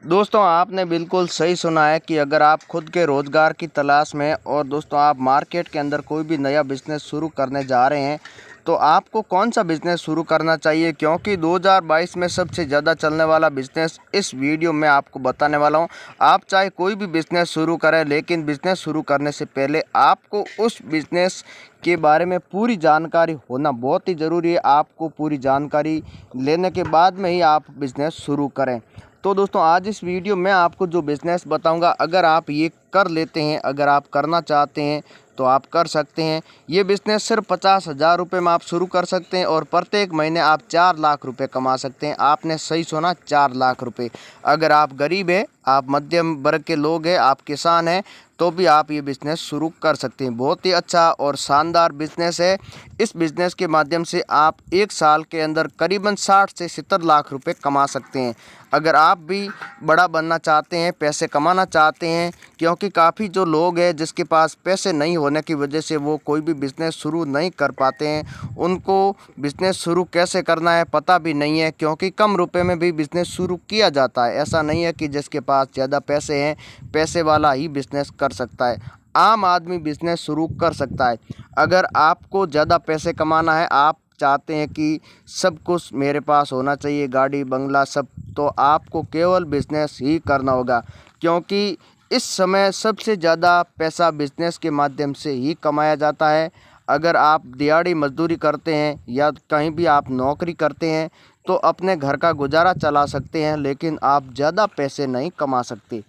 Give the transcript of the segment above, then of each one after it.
दोस्तों आपने बिल्कुल सही सुना है कि अगर आप खुद के रोज़गार की तलाश में और दोस्तों आप मार्केट के अंदर कोई भी नया बिज़नेस शुरू करने जा रहे हैं तो आपको कौन सा बिज़नेस शुरू करना चाहिए, क्योंकि 2022 में सबसे ज़्यादा चलने वाला बिज़नेस इस वीडियो में आपको बताने वाला हूं। आप चाहे कोई भी बिज़नेस शुरू करें, लेकिन बिज़नेस शुरू करने से पहले आपको उस बिज़नेस के बारे में पूरी जानकारी होना बहुत ही ज़रूरी है। आपको पूरी जानकारी लेने के बाद में ही आप बिज़नेस शुरू करें। तो दोस्तों आज इस वीडियो में आपको जो बिज़नेस बताऊंगा, अगर आप ये कर लेते हैं, अगर आप करना चाहते हैं तो आप कर सकते हैं। ये बिज़नेस सिर्फ 50,000 रुपये में आप शुरू कर सकते हैं और प्रत्येक महीने आप 4 लाख रुपए कमा सकते हैं। आपने सही सुना, 4 लाख रुपए। अगर आप गरीब हैं, आप मध्यम वर्ग के लोग हैं, आप किसान हैं, तो भी आप ये बिज़नेस शुरू कर सकते हैं। बहुत ही अच्छा और शानदार बिज़नेस है। इस बिज़नेस के माध्यम से आप एक साल के अंदर करीबन 60 से 70 लाख रुपए कमा सकते हैं। अगर आप भी बड़ा बनना चाहते हैं, पैसे कमाना चाहते हैं, क्योंकि काफ़ी जो लोग हैं जिसके पास पैसे नहीं होने की वजह से वो कोई भी बिज़नेस शुरू नहीं कर पाते हैं, उनको बिज़नेस शुरू कैसे करना है पता भी नहीं है, क्योंकि कम रुपए में भी बिज़नेस शुरू किया जाता है। ऐसा नहीं है कि जिसके पास ज़्यादा पैसे हैं, पैसे वाला ही बिज़नेस कर सकता है। आम आदमी बिज़नेस शुरू कर सकता है। अगर आपको ज़्यादा पैसे कमाना है, आप चाहते हैं कि सब कुछ मेरे पास होना चाहिए, गाड़ी बंगला सब, तो आपको केवल बिज़नेस ही करना होगा, क्योंकि इस समय सबसे ज़्यादा पैसा बिज़नेस के माध्यम से ही कमाया जाता है। अगर आप दिहाड़ी मजदूरी करते हैं या कहीं भी आप नौकरी करते हैं तो अपने घर का गुजारा चला सकते हैं, लेकिन आप ज़्यादा पैसे नहीं कमा सकते।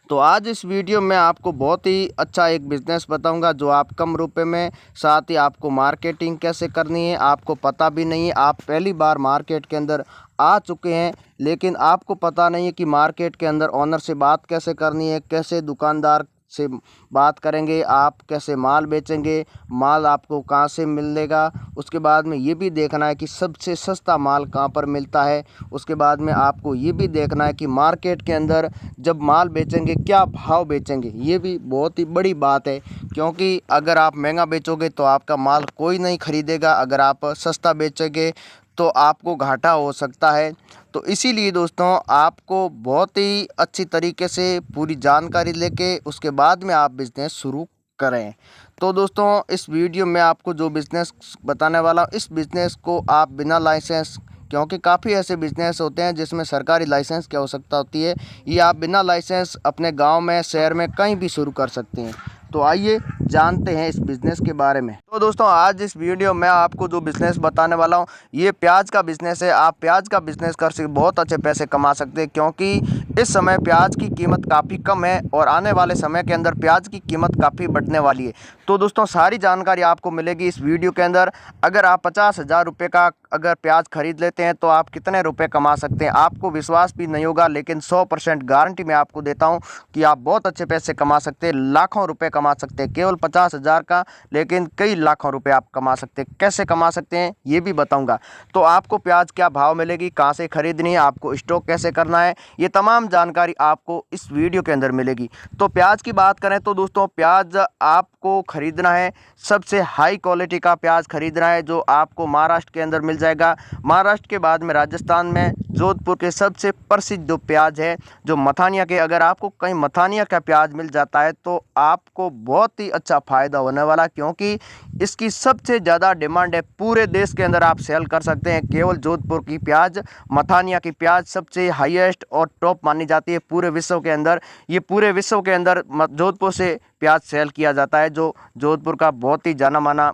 तो आज इस वीडियो में आपको बहुत ही अच्छा एक बिज़नेस बताऊंगा जो आप कम रुपए में, साथ ही आपको मार्केटिंग कैसे करनी है आपको पता भी नहीं है। आप पहली बार मार्केट के अंदर आ चुके हैं, लेकिन आपको पता नहीं है कि मार्केट के अंदर ओनर से बात कैसे करनी है, कैसे दुकानदार से बात करेंगे, आप कैसे माल बेचेंगे, माल आपको कहाँ से मिलेगा। उसके बाद में ये भी देखना है कि सबसे सस्ता माल कहाँ पर मिलता है। उसके बाद में आपको ये भी देखना है कि मार्केट के अंदर जब माल बेचेंगे क्या भाव बेचेंगे। ये भी बहुत ही बड़ी बात है, क्योंकि अगर आप महंगा बेचोगे तो आपका माल कोई नहीं खरीदेगा, अगर आप सस्ता बेचोगे तो आपको घाटा हो सकता है। तो इसीलिए दोस्तों आपको बहुत ही अच्छी तरीके से पूरी जानकारी लेके उसके बाद में आप बिज़नेस शुरू करें। तो दोस्तों इस वीडियो में आपको जो बिज़नेस बताने वाला हूँ, इस बिज़नेस को आप बिना लाइसेंस, क्योंकि काफ़ी ऐसे बिज़नेस होते हैं जिसमें सरकारी लाइसेंस की आवश्यकता होती है, ये आप बिना लाइसेंस अपने गांव में, शहर में कहीं भी शुरू कर सकते हैं। तो आइए जानते हैं इस बिज़नेस के बारे में। तो दोस्तों आज इस वीडियो में आपको जो बिज़नेस बताने वाला हूँ ये प्याज का बिज़नेस है। आप प्याज का बिज़नेस कर सकते, बहुत अच्छे पैसे कमा सकते हैं, क्योंकि इस समय प्याज की कीमत काफ़ी कम है और आने वाले समय के अंदर प्याज की कीमत काफ़ी बढ़ने वाली है। तो दोस्तों सारी जानकारी आपको मिलेगी इस वीडियो के अंदर। अगर आप 50,000 रुपये का अगर प्याज खरीद लेते हैं तो आप कितने रुपए कमा सकते हैं, आपको विश्वास भी नहीं होगा, लेकिन 100% गारंटी मैं आपको देता हूं कि आप बहुत अच्छे पैसे कमा सकते हैं, लाखों रुपए कमा सकते हैं। केवल 50,000 का, लेकिन कई लाखों रुपए आप कमा सकते हैं। कैसे कमा सकते हैं ये भी बताऊंगा। तो आपको प्याज क्या भाव मिलेगी, कहाँ से खरीदनी है, आपको स्टॉक कैसे करना है, ये तमाम जानकारी आपको इस वीडियो के अंदर मिलेगी। तो प्याज की बात करें तो दोस्तों प्याज आपको खरीदना है, सबसे हाई क्वालिटी का प्याज खरीदना है जो आपको महाराष्ट्र के अंदर मिल जाएगा। महाराष्ट्र के बाद में राजस्थान में जोधपुर के सबसे प्रसिद्ध जो प्याज है जो मथानिया के, अगर आपको कहीं मथानिया का प्याज मिल जाता है तो आपको बहुत ही अच्छा फ़ायदा होने वाला, क्योंकि इसकी सबसे ज़्यादा डिमांड है। पूरे देश के अंदर आप सेल कर सकते हैं। केवल जोधपुर की प्याज, मथानिया की प्याज सबसे हाईएस्ट और टॉप मानी जाती है पूरे विश्व के अंदर। ये पूरे विश्व के अंदर जोधपुर से प्याज सेल किया जाता है, जो जोधपुर का बहुत ही जाना माना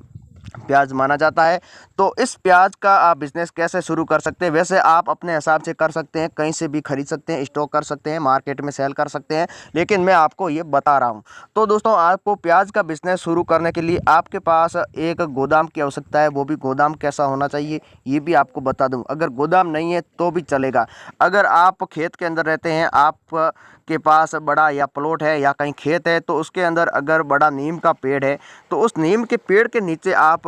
प्याज माना जाता है। तो इस प्याज का आप बिज़नेस कैसे शुरू कर सकते हैं, वैसे आप अपने हिसाब से कर सकते हैं, कहीं से भी खरीद सकते हैं, स्टॉक कर सकते हैं, मार्केट में सेल कर सकते हैं, लेकिन मैं आपको ये बता रहा हूँ। तो दोस्तों आपको प्याज का बिज़नेस शुरू करने के लिए आपके पास एक गोदाम की आवश्यकता है। वो भी गोदाम कैसा होना चाहिए ये भी आपको बता दूँ। अगर गोदाम नहीं है तो भी चलेगा। अगर आप खेत के अंदर रहते हैं, आप के पास बड़ा या प्लॉट है या कहीं खेत है, तो उसके अंदर अगर बड़ा नीम का पेड़ है तो उस नीम के पेड़ के नीचे आप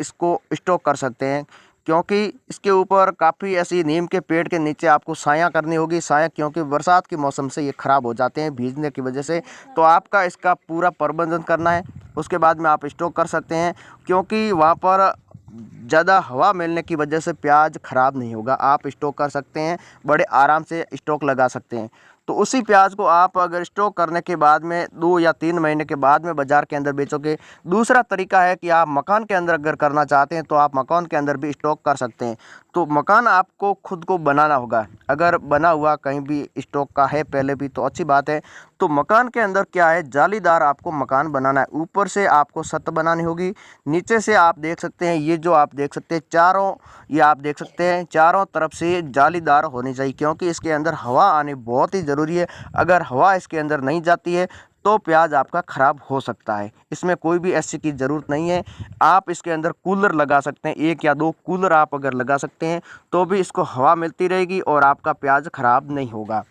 इसको स्टॉक कर सकते हैं, क्योंकि इसके ऊपर काफ़ी ऐसी नीम के पेड़ के नीचे आपको छाया करनी होगी। छाया क्योंकि बरसात के मौसम से ये ख़राब हो जाते हैं भीगने की वजह से, तो आपका इसका पूरा प्रबंधन करना है। उसके बाद में आप स्टॉक कर सकते हैं, क्योंकि वहाँ पर ज़्यादा हवा मिलने की वजह से प्याज ख़राब नहीं होगा। आप स्टोक कर सकते हैं, बड़े आराम से स्टोक लगा सकते हैं। तो उसी प्याज को आप अगर स्टोक करने के बाद में 2 या 3 महीने के बाद में बाज़ार के अंदर बेचोगे। दूसरा तरीका है कि आप मकान के अंदर अगर करना चाहते हैं तो आप मकान के अंदर भी स्टोक कर सकते हैं। तो मकान आपको खुद को बनाना होगा। अगर बना हुआ कहीं भी स्टॉक का है पहले भी तो अच्छी बात है। तो मकान के अंदर क्या है, जालीदार आपको मकान बनाना है। ऊपर से आपको छत बनानी होगी, नीचे से आप देख सकते हैं ये जो आप देख सकते हैं चारों, ये आप देख सकते हैं चारों तरफ से जालीदार होनी चाहिए, क्योंकि इसके अंदर हवा आनी बहुत ही ज़रूरी है। अगर हवा इसके अंदर नहीं जाती है तो प्याज आपका ख़राब हो सकता है। इसमें कोई भी ऐसी की ज़रूरत नहीं है। आप इसके अंदर कूलर लगा सकते हैं, 1 या 2 कूलर आप अगर लगा सकते हैं तो भी इसको हवा मिलती रहेगी और आपका प्याज ख़राब नहीं होगा।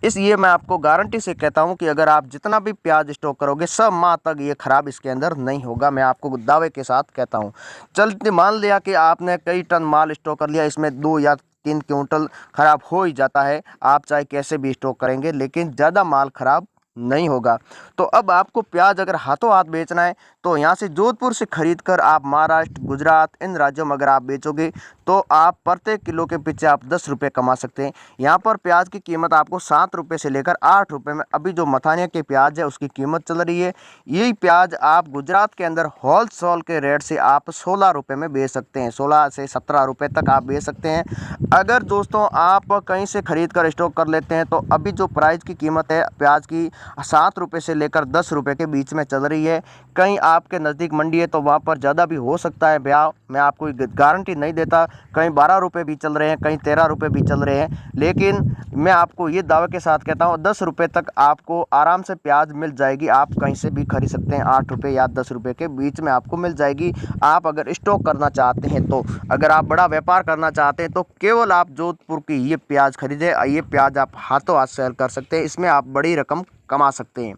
इसलिए मैं आपको गारंटी से कहता हूं कि अगर आप जितना भी प्याज स्टोक करोगे सब माह तक ये ख़राब इसके अंदर नहीं होगा। मैं आपको दावे के साथ कहता हूं। चलते मान लिया कि आपने कई टन माल स्टोक कर लिया, इसमें 2 या 3 क्विंटल ख़राब हो ही जाता है। आप चाहे कैसे भी स्टोक करेंगे लेकिन ज़्यादा माल ख़राब नहीं होगा। तो अब आपको प्याज अगर हाथों हाथ बेचना है तो यहाँ से जोधपुर से खरीद कर आप महाराष्ट्र, गुजरात इन राज्यों में अगर आप बेचोगे तो आप प्रत्येक किलो के पीछे आप 10 रुपये कमा सकते हैं। यहाँ पर प्याज की कीमत आपको 7 रुपये से लेकर 8 रुपये में अभी जो मथानिया के प्याज है उसकी कीमत चल रही है। यही प्याज आप गुजरात के अंदर होलसेल के रेट से आप 16 रुपये में बेच सकते हैं। 16 से 17 रुपये तक आप बेच सकते हैं। अगर दोस्तों आप कहीं से खरीद कर स्टॉक कर लेते हैं तो अभी जो प्राइस की कीमत है प्याज की 7 रुपये से लेकर 10 रुपये के बीच में चल रही है। कहीं आपके नज़दीक मंडी है तो वहाँ पर ज़्यादा भी हो सकता है भैया, मैं आपको गारंटी नहीं देता। कहीं 12 रुपये भी चल रहे हैं, कहीं 13 रुपये भी चल रहे हैं, लेकिन मैं आपको ये दावे के साथ कहता हूँ 10 रुपये तक आपको आराम से प्याज मिल जाएगी। आप कहीं से भी खरीद सकते हैं, 8 रुपये या 10 रुपये के बीच में आपको मिल जाएगी। आप अगर स्टॉक करना चाहते हैं तो, अगर आप बड़ा व्यापार करना चाहते हैं तो केवल आप जोधपुर की ये प्याज खरीदें। ये प्याज आप हाथों हाथ सेल कर सकते हैं, इसमें आप बड़ी रकम कमा सकते हैं।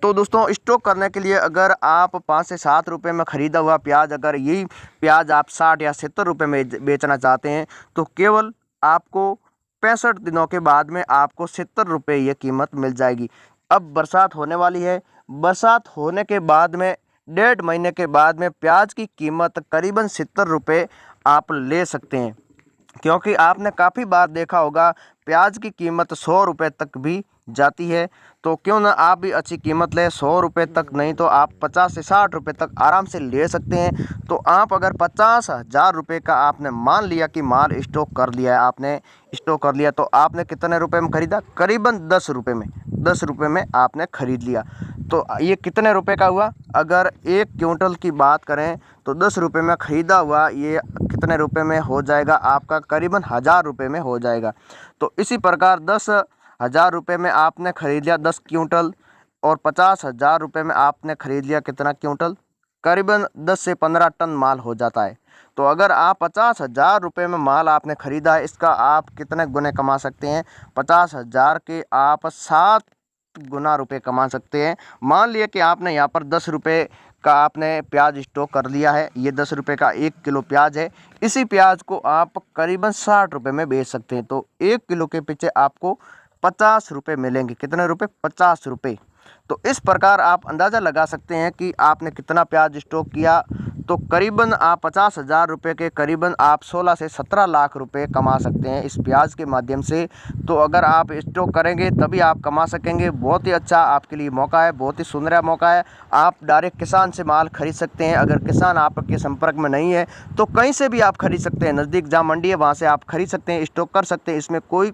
तो दोस्तों स्टॉक करने के लिए अगर आप 5 से 7 रुपये में ख़रीदा हुआ प्याज, अगर यही प्याज आप 60 या 70 रुपये में बेचना चाहते हैं तो केवल आपको 65 दिनों के बाद में आपको 70 रुपये ये कीमत मिल जाएगी। अब बरसात होने वाली है, बरसात होने के बाद में 1.5 महीने के बाद में प्याज की कीमत करीबन 70 रुपये आप ले सकते हैं, क्योंकि आपने काफ़ी बार देखा होगा प्याज की कीमत 100 रुपये तक भी जाती है। तो क्यों ना आप भी अच्छी कीमत लें, 100 रुपये तक नहीं तो आप 50 से 60 रुपये तक आराम से ले सकते हैं। तो आप अगर 50,000 रुपये का आपने मान लिया कि माल स्टॉक कर लिया है, आपने स्टॉक कर लिया, तो आपने कितने रुपए में ख़रीदा? करीबन 10 रुपये में, 10 रुपये में आपने ख़रीद लिया। तो ये कितने रुपए का हुआ? अगर 1 क्विंटल की बात करें तो 10 रुपये में ख़रीदा हुआ ये कितने रुपए में हो जाएगा? आपका करीबन 1000 रुपये में हो जाएगा। तो इसी प्रकार 10,000 रुपये में आपने ख़रीद लिया 10 क्विंटल और 50,000 रुपये में आपने ख़रीद लिया कितना क्विंटल? करीबन 10 से 15 टन माल हो जाता है। तो अगर आप 50,000 रुपये में माल आपने ख़रीदा है, इसका आप कितने गुने कमा सकते हैं? 50,000 के आप 7 गुना रुपये कमा सकते हैं। मान लिया कि आपने यहाँ पर 10 रुपये का आपने प्याज स्टॉक कर लिया है, ये 10 रुपये का 1 किलो प्याज है। इसी प्याज को आप करीबन 60 रुपये में बेच सकते हैं। तो 1 किलो के पीछे आपको 50 रुपये मिलेंगे। कितने रुपये? 50 रुपये। तो इस प्रकार आप अंदाज़ा लगा सकते हैं कि आपने कितना प्याज स्टॉक किया। तो करीबन आप 50,000 रुपये के करीबन आप 16 से 17 लाख रुपए कमा सकते हैं इस प्याज के माध्यम से। तो अगर आप स्टॉक करेंगे तभी आप कमा सकेंगे। बहुत ही अच्छा आपके लिए मौका है, बहुत ही सुनहरा मौका है। आप डायरेक्ट किसान से माल खरीद सकते हैं। अगर किसान आपके संपर्क में नहीं है तो कहीं से भी आप खरीद सकते हैं। नज़दीक जहाँ मंडी है वहाँ से आप खरीद सकते हैं, स्टॉक कर सकते हैं। इसमें कोई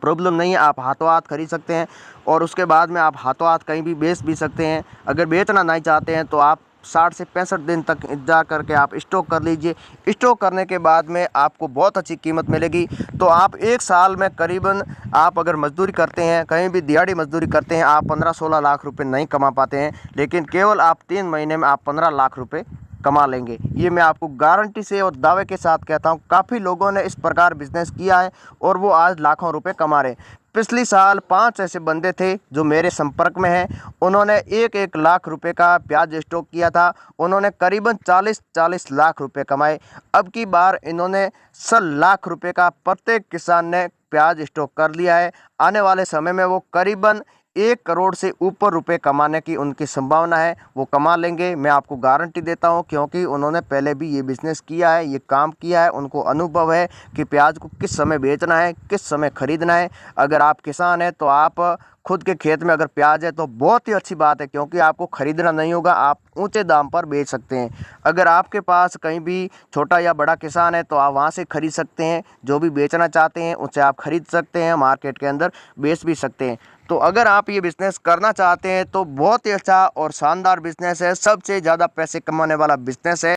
प्रॉब्लम नहीं है। आप हाथों हाथ खरीद सकते हैं और उसके बाद में आप हाथों हाथ कहीं भी बेच भी सकते हैं। अगर बेचना नहीं चाहते हैं तो आप 60 से 65 दिन तक इंतजार करके आप स्टॉक कर लीजिए। स्टॉक करने के बाद में आपको बहुत अच्छी कीमत मिलेगी। तो आप 1 साल में करीबन आप अगर मजदूरी करते हैं, कहीं भी दिहाड़ी मजदूरी करते हैं, आप 15-16 लाख रुपए नहीं कमा पाते हैं, लेकिन केवल आप 3 महीने में आप 15 लाख रुपए कमा लेंगे। ये मैं आपको गारंटी से और दावे के साथ कहता हूँ। काफ़ी लोगों ने इस प्रकार बिजनेस किया है और वो आज लाखों रुपए कमा रहे हैं। पिछले साल 5 ऐसे बंदे थे जो मेरे संपर्क में हैं, उन्होंने 1-1 लाख रुपए का प्याज स्टॉक किया था। उन्होंने करीबन 40-40 लाख रुपए कमाए। अब की बार इन्होंने 100 लाख रुपए का प्रत्येक किसान ने प्याज स्टॉक कर लिया है। आने वाले समय में वो करीबन 1 करोड़ से ऊपर रुपए कमाने की उनकी संभावना है। वो कमा लेंगे, मैं आपको गारंटी देता हूँ, क्योंकि उन्होंने पहले भी ये बिज़नेस किया है, ये काम किया है, उनको अनुभव है कि प्याज को किस समय बेचना है, किस समय खरीदना है। अगर आप किसान हैं तो आप खुद के खेत में अगर प्याज है तो बहुत ही अच्छी बात है, क्योंकि आपको खरीदना नहीं होगा, आप ऊंचे दाम पर बेच सकते हैं। अगर आपके पास कहीं भी छोटा या बड़ा किसान है तो आप वहां से खरीद सकते हैं, जो भी बेचना चाहते हैं उससे आप खरीद सकते हैं, मार्केट के अंदर बेच भी सकते हैं। तो अगर आप ये बिज़नेस करना चाहते हैं तो बहुत ही अच्छा और शानदार बिज़नेस है, सबसे ज़्यादा पैसे कमाने वाला बिज़नेस है।